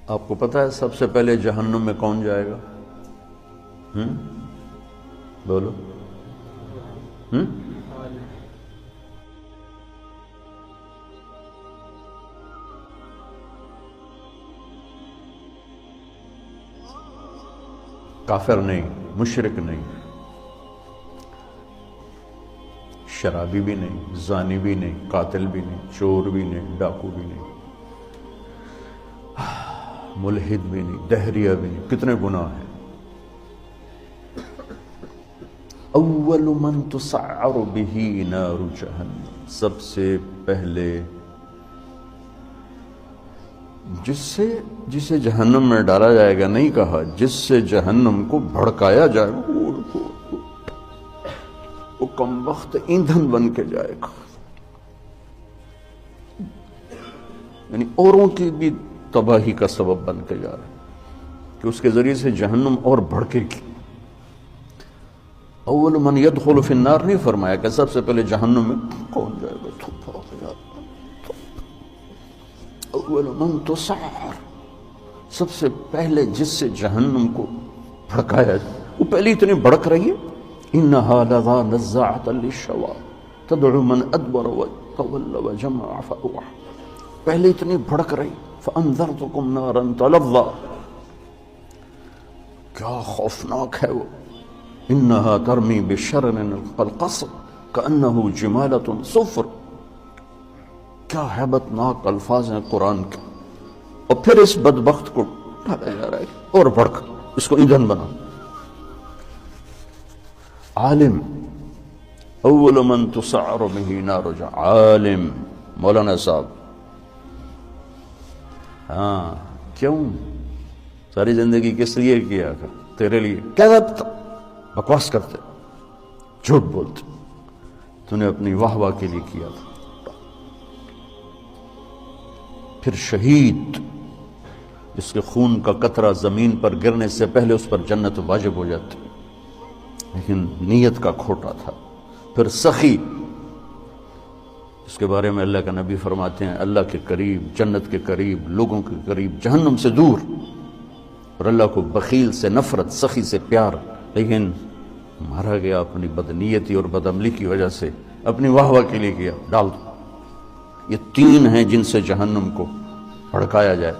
آپ کو پتہ ہے سب سے پہلے جہنم میں کون جائے گا؟ بولو۔ کافر نہیں، مشرک نہیں، شرابی بھی نہیں، زانی بھی نہیں، قاتل بھی نہیں، چور بھی نہیں، ڈاکو بھی نہیں، ملحد بھی نہیں، دہریہ بھی نہیں، کتنے گناہ ہیں۔ اول من تسعر به نار جہنم، سب سے پہلے جسے جہنم میں ڈالا جائے گا، نہیں کہا جس سے جہنم کو بھڑکایا جائے گا، وہ کم وقت ایندھن بن کے جائے گا، یعنی اوروں کی بھی تباہی کا سبب بن کے جا رہا ہے کہ اس کے ذریعے سے جہنم اور بھڑکے گی۔ اول من يدخل فی النار نہیں فرمایا کہ سب سے پہلے جہنم میں کون جائے گا، اول من تسعر، سب سے پہلے جس سے جہنم کو بھڑکایا جائے، وہ پہلے اتنی بھڑک رہی ہے، انہا لظی نزاعۃ للشوی تدعو من ادبر وتولى وجمع فاوعى، پہلے اتنی بھڑک رہی، فانذرتکم نارا تلظی، کیا خوفناک ہے وہ، انہا ترمی بشرر کالقصر کانہ جمالۃ صفر، کیا ہیبت ناک الفاظ ہیں قرآن کے، اور پھر اس بدبخت کو ڈالا جا رہا ہے اور بھڑک، اس کو ایندھن بنا۔ عالم، اول من تسعر به نار جہنم، عالم، مولانا صاحب، ہاں کیوں ساری زندگی کس لیے کیا تھا؟ تیرے لیے، کذبت، بکواس کرتے، جھوٹ بولتے، تو نے اپنی واہ واہ کے لیے کیا تھا۔ پھر شہید، جس کے خون کا قطرہ زمین پر گرنے سے پہلے اس پر جنت واجب ہو جاتی، لیکن نیت کا کھوٹا تھا۔ پھر سخی، جس کے بارے میں اللہ کا نبی فرماتے ہیں اللہ کے قریب، جنت کے قریب، لوگوں کے قریب، جہنم سے دور، اور اللہ کو بخیل سے نفرت، سخی سے پیار، لیکن مارا گیا اپنی بدنیتی اور بدعملی کی وجہ سے، اپنی واہ واہ کے لیے کیا، ڈال دو۔ یہ تین ہیں جن سے جہنم کو بھڑکایا جائے۔